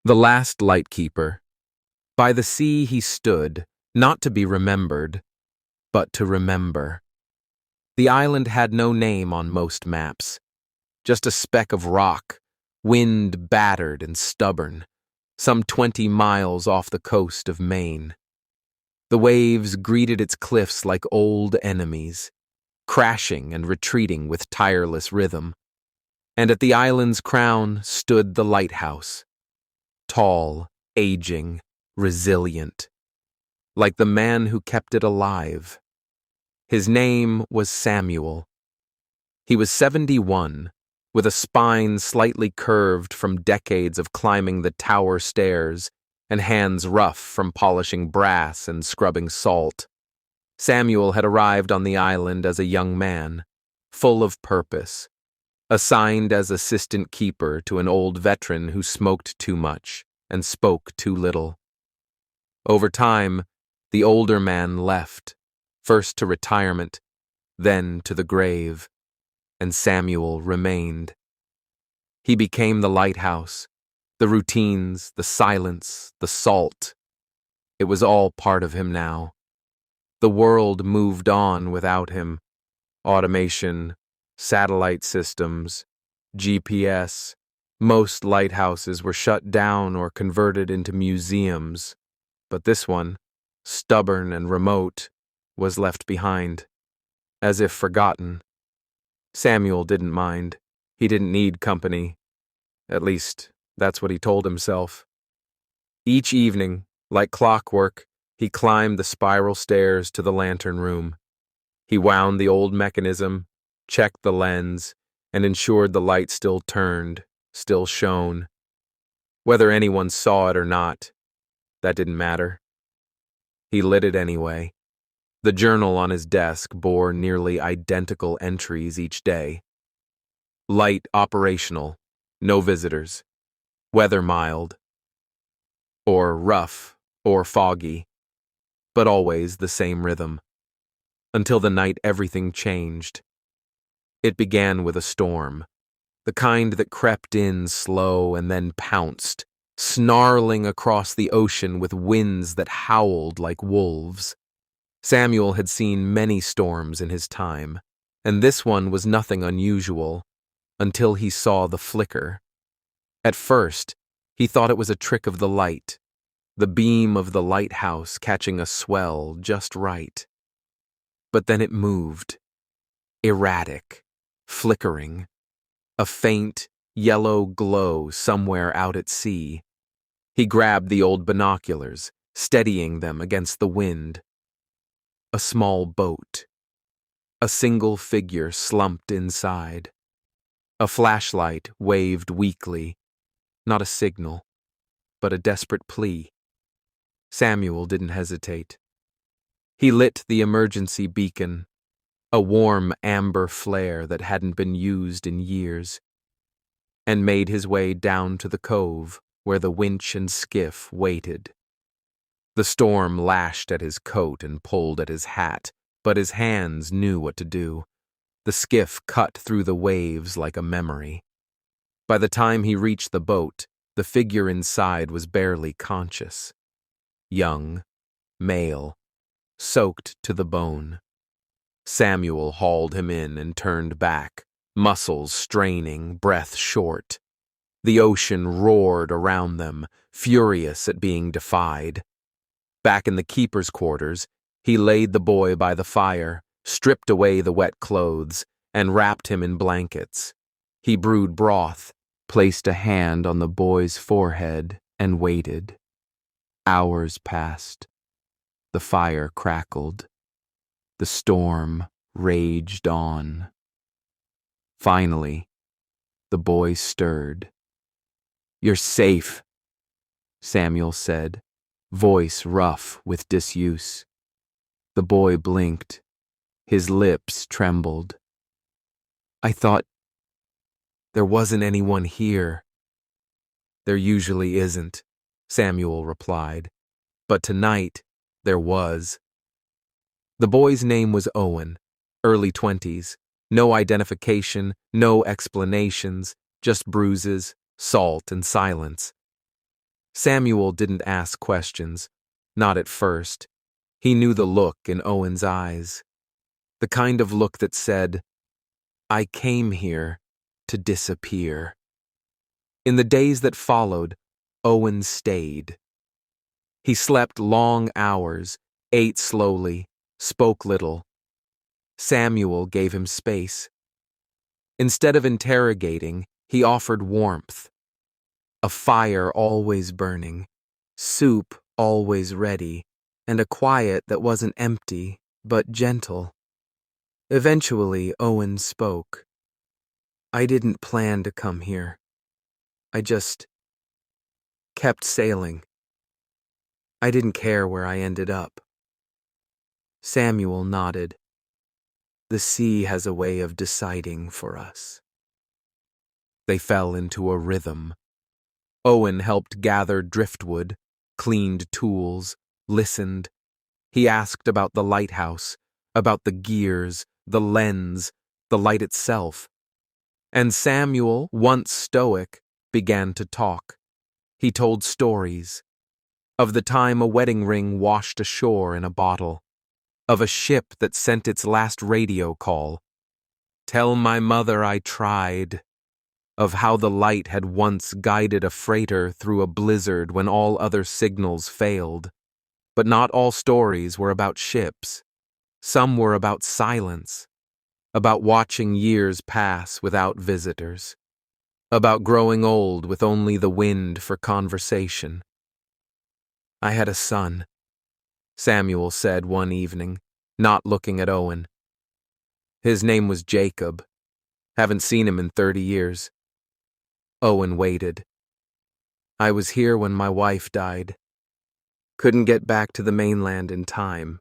The last Lightkeeper. By the sea he stood, not to be remembered, but to remember. The island had no name on most maps, just a speck of rock, wind battered and stubborn, some 20 miles off the coast of Maine. The waves greeted its cliffs like old enemies, crashing and retreating with tireless rhythm. And at the island's crown stood the lighthouse, tall, aging, resilient, like the man who kept it alive. His name was Samuel. He was 71, with a spine slightly curved from decades of climbing the tower stairs and hands rough from polishing brass and scrubbing salt. Samuel had arrived on the island as a young man, full of purpose, assigned as assistant keeper to an old veteran who smoked too much and spoke too little. Over time, the older man left, first to retirement, then to the grave, and Samuel remained. He became the lighthouse, the routines, the silence, the salt. It was all part of him now. The world moved on without him. Automation, satellite systems, GPS. Most lighthouses were shut down or converted into museums, but this one, stubborn and remote, was left behind, as if forgotten. Samuel didn't mind. He didn't need company. At least, that's what he told himself. Each evening, like clockwork, he climbed the spiral stairs to the lantern room. He wound the old mechanism, checked the lens, and ensured the light still turned, still shone. Whether anyone saw it or not, that didn't matter. He lit it anyway. The journal on his desk bore nearly identical entries each day. Light operational, no visitors. Weather mild. Or rough, or foggy. But always the same rhythm. Until the night everything changed. It began with a storm, the kind that crept in slow and then pounced, snarling across the ocean with winds that howled like wolves. Samuel had seen many storms in his time, and this one was nothing unusual, until he saw the flicker. At first, he thought it was a trick of the light, the beam of the lighthouse catching a swell just right. But then it moved, erratic, flickering, a faint, yellow glow somewhere out at sea. He grabbed the old binoculars, steadying them against the wind. A small boat. A single figure slumped inside. A flashlight waved weakly, not a signal, but a desperate plea. Samuel didn't hesitate. He lit the emergency beacon, a warm amber flare that hadn't been used in years, and made his way down to the cove where the winch and skiff waited. The storm lashed at his coat and pulled at his hat, but his hands knew what to do. The skiff cut through the waves like a memory. By the time he reached the boat, the figure inside was barely conscious. Young, male, soaked to the bone. Samuel hauled him in and turned back, muscles straining, breath short. The ocean roared around them, furious at being defied. Back in the keeper's quarters, he laid the boy by the fire, stripped away the wet clothes, and wrapped him in blankets. He brewed broth, placed a hand on the boy's forehead, and waited. Hours passed. The fire crackled. The storm raged on. Finally, the boy stirred. "You're safe," Samuel said, voice rough with disuse. The boy blinked. His lips trembled. "I thought there wasn't anyone here." "There usually isn't," Samuel replied. "But tonight, there was." The boy's name was Owen, early 20s. No identification, no explanations, just bruises, salt, and silence. Samuel didn't ask questions, not at first. He knew the look in Owen's eyes, the kind of look that said, "I came here to disappear." In the days that followed, Owen stayed. He slept long hours, ate slowly, spoke little. Samuel gave him space. Instead of interrogating, he offered warmth. A fire always burning, soup always ready, and a quiet that wasn't empty, but gentle. Eventually, Owen spoke. "I didn't plan to come here. I just kept sailing. I didn't care where I ended up." Samuel nodded. "The sea has a way of deciding for us." They fell into a rhythm. Owen helped gather driftwood, cleaned tools, listened. He asked about the lighthouse, about the gears, the lens, the light itself. And Samuel, once stoic, began to talk. He told stories. Of the time a wedding ring washed ashore in a bottle. Of a ship that sent its last radio call. "Tell my mother I tried." Of how the light had once guided a freighter through a blizzard when all other signals failed. But not all stories were about ships. Some were about silence, about watching years pass without visitors, about growing old with only the wind for conversation. "I had a son," Samuel said one evening, not looking at Owen. "His name was Jacob. Haven't seen him in 30 years. Owen waited. "I was here when my wife died. Couldn't get back to the mainland in time.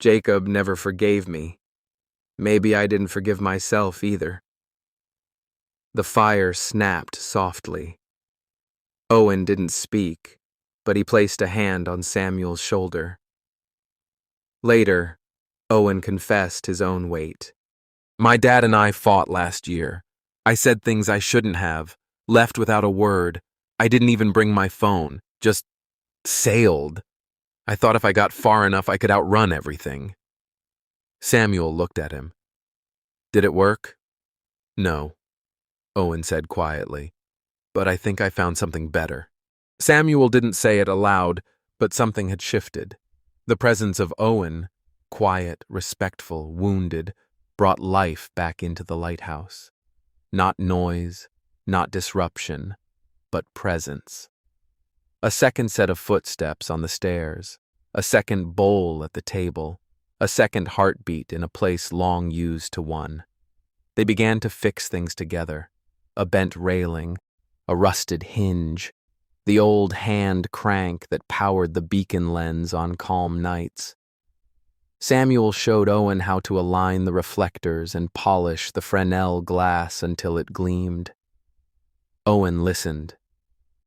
Jacob never forgave me. Maybe I didn't forgive myself either." The fire snapped softly. Owen didn't speak, but he placed a hand on Samuel's shoulder. Later, Owen confessed his own weight. "My dad and I fought last year. I said things I shouldn't have, left without a word. I didn't even bring my phone, just sailed. I thought if I got far enough I could outrun everything." Samuel looked at him. "Did it work?" "No," Owen said quietly, "but I think I found something better." Samuel didn't say it aloud, but something had shifted. The presence of Owen, quiet, respectful, wounded, brought life back into the lighthouse. Not noise, not disruption, but presence. A second set of footsteps on the stairs, a second bowl at the table, a second heartbeat in a place long used to one. They began to fix things together. A bent railing, a rusted hinge, the old hand crank that powered the beacon lens on calm nights. Samuel showed Owen how to align the reflectors and polish the Fresnel glass until it gleamed. Owen listened,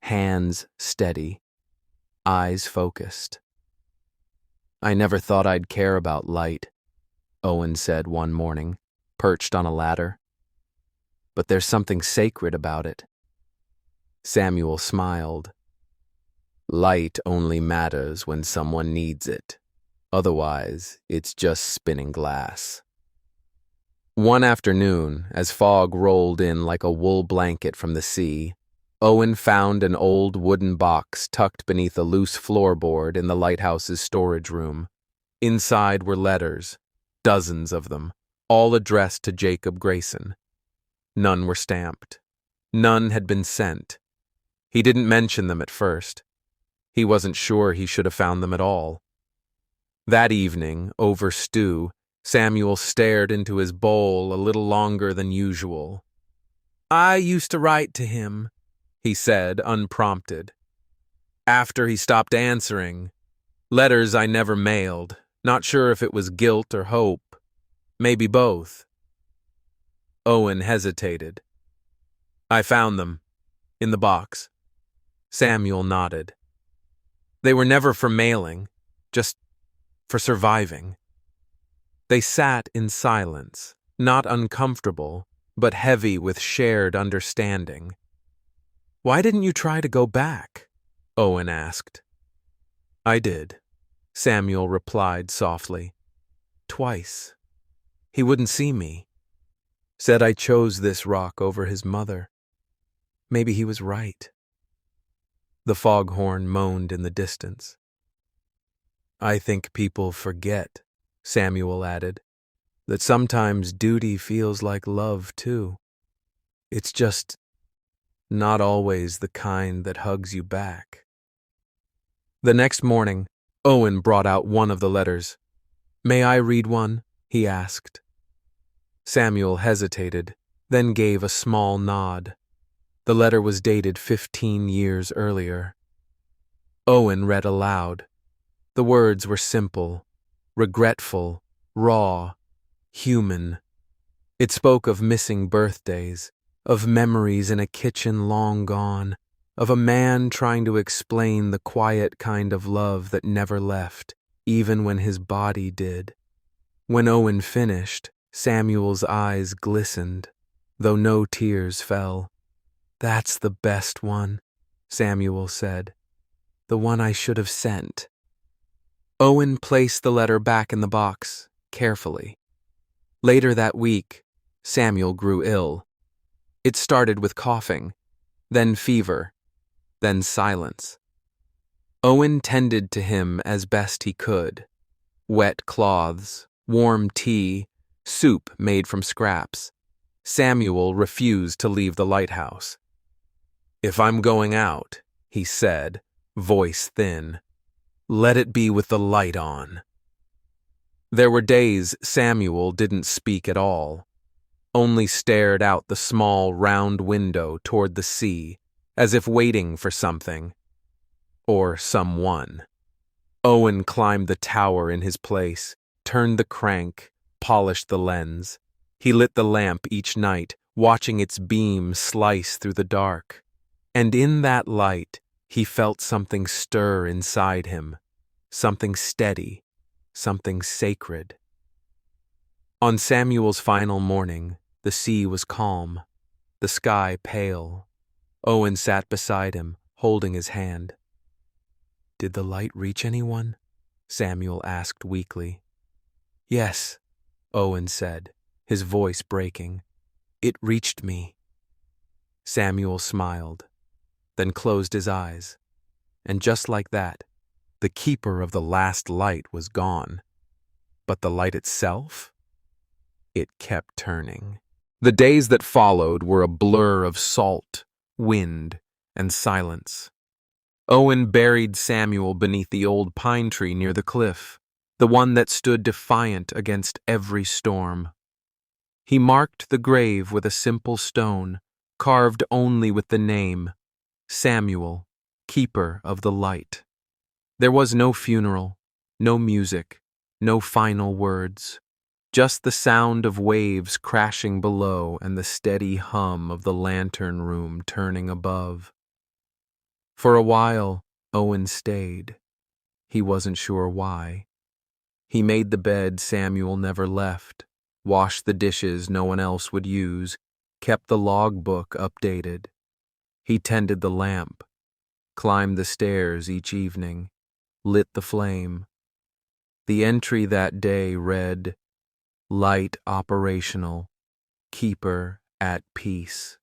hands steady, eyes focused. "I never thought I'd care about light," Owen said one morning, perched on a ladder. "But there's something sacred about it." Samuel smiled. "Light only matters when someone needs it. Otherwise, it's just spinning glass." One afternoon, as fog rolled in like a wool blanket from the sea, Owen found an old wooden box tucked beneath a loose floorboard in the lighthouse's storage room. Inside were letters, dozens of them, all addressed to Jacob Grayson. None were stamped. None had been sent. He didn't mention them at first. He wasn't sure he should have found them at all. That evening, over stew, Samuel stared into his bowl a little longer than usual. "I used to write to him," he said, unprompted. "After he stopped answering. Letters I never mailed, not sure if it was guilt or hope. Maybe both." Owen hesitated. "I found them. In the box." Samuel nodded. They were never for mailing, just for surviving. They sat in silence, not uncomfortable, but heavy with shared understanding. "Why didn't you try to go back?" Owen asked. I did, Samuel replied softly. Twice. He wouldn't see me. Said I chose this rock over his mother. Maybe he was right. The foghorn moaned in the distance. I think people forget, Samuel added, that sometimes duty feels like love, too. It's just not always the kind that hugs you back. The next morning, Owen brought out one of the letters. May I read one? He asked. Samuel hesitated, then gave a small nod. The letter was dated 15 years earlier. Owen read aloud. The words were simple, regretful, raw, human. It spoke of missing birthdays, of memories in a kitchen long gone, of a man trying to explain the quiet kind of love that never left, even when his body did. When Owen finished, Samuel's eyes glistened, though no tears fell. That's the best one, Samuel said. The one I should have sent. Owen placed the letter back in the box, carefully. Later that week, Samuel grew ill. It started with coughing, then fever, then silence. Owen tended to him as best he could. Wet cloths, warm tea, soup made from scraps. Samuel refused to leave the lighthouse. If I'm going out, he said, voice thin, let it be with the light on. There were days Samuel didn't speak at all, only stared out the small, round window toward the sea, as if waiting for something. Or someone. Owen climbed the tower in his place, turned the crank, polished the lens. He lit the lamp each night, watching its beam slice through the dark. And in that light, he felt something stir inside him, something steady, something sacred. On Samuel's final morning, the sea was calm, the sky pale. Owen sat beside him, holding his hand. Did the light reach anyone? Samuel asked weakly. Yes, Owen said, his voice breaking. It reached me. Samuel smiled, then closed his eyes. And just like that, the keeper of the last light was gone. But the light itself? It kept turning. The days that followed were a blur of salt, wind, and silence. Owen buried Samuel beneath the old pine tree near the cliff, the one that stood defiant against every storm. He marked the grave with a simple stone, carved only with the name, Samuel, Keeper of the Light. There was no funeral, no music, no final words, just the sound of waves crashing below and the steady hum of the lantern room turning above. For a while, Owen stayed. He wasn't sure why. He made the bed Samuel never left, washed the dishes no one else would use, kept the logbook updated. He tended the lamp, climbed the stairs each evening, lit the flame. The entry that day read, Light operational, keeper at peace.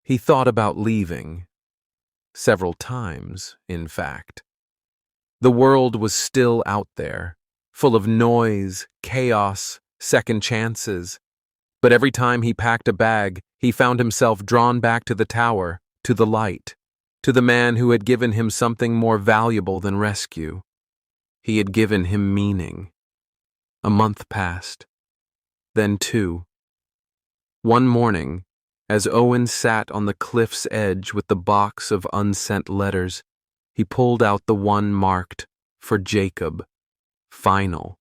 He thought about leaving. Several times, in fact. The world was still out there, full of noise, chaos, second chances. But every time he packed a bag, he found himself drawn back to the tower, to the light, to the man who had given him something more valuable than rescue. He had given him meaning. A month passed, then 2. One morning, as Owen sat on the cliff's edge with the box of unsent letters, he pulled out the one marked, for Jacob, final.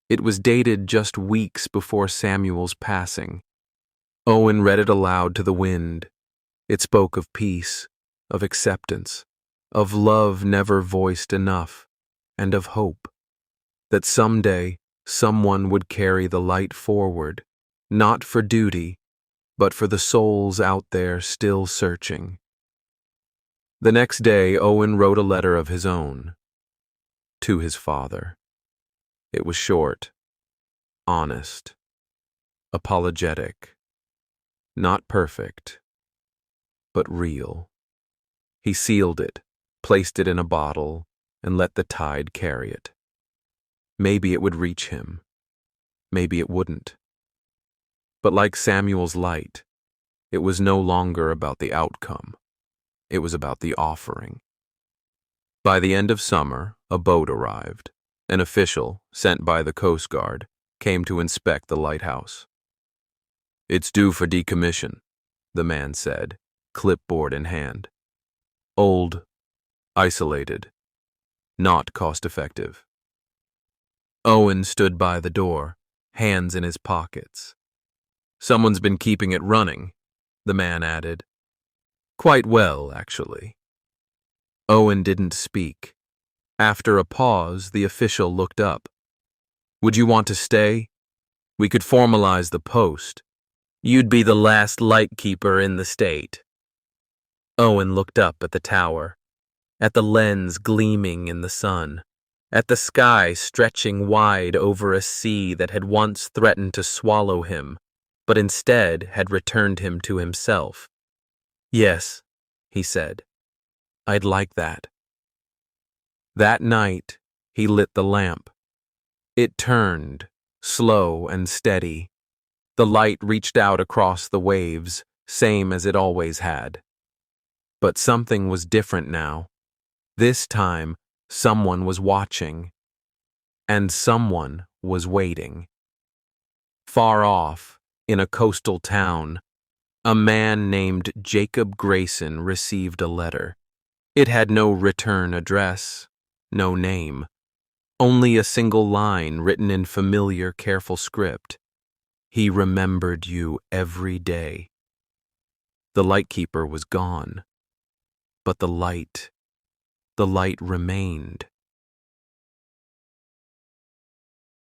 It was dated just weeks before Samuel's passing. Owen read it aloud to the wind. It spoke of peace, of acceptance, of love never voiced enough, and of hope. That someday someone would carry the light forward, not for duty, but for the souls out there still searching. The next day, Owen wrote a letter of his own to his father. It was short, honest, apologetic, not perfect, but real. He sealed it, placed it in a bottle, and let the tide carry it. Maybe it would reach him. Maybe it wouldn't. But like Samuel's light, it was no longer about the outcome. It was about the offering. By the end of summer, a boat arrived. An official, sent by the Coast Guard, came to inspect the lighthouse. "It's due for decommission," the man said, clipboard in hand. "Old, isolated, not cost-effective." Owen stood by the door, hands in his pockets. "Someone's been keeping it running," the man added. "Quite well, actually." Owen didn't speak. After a pause, the official looked up. "Would you want to stay? We could formalize the post. You'd be the last lightkeeper in the state." Owen looked up at the tower, at the lens gleaming in the sun, at the sky stretching wide over a sea that had once threatened to swallow him, but instead had returned him to himself. "Yes," he said, "I'd like that." That night, he lit the lamp. It turned, slow and steady. The light reached out across the waves, same as it always had. But something was different now. This time, someone was watching. And someone was waiting. Far off, in a coastal town, a man named Jacob Grayson received a letter. It had no return address, no name, only a single line written in familiar, careful script. He remembered you every day. The lightkeeper was gone, but the light remained.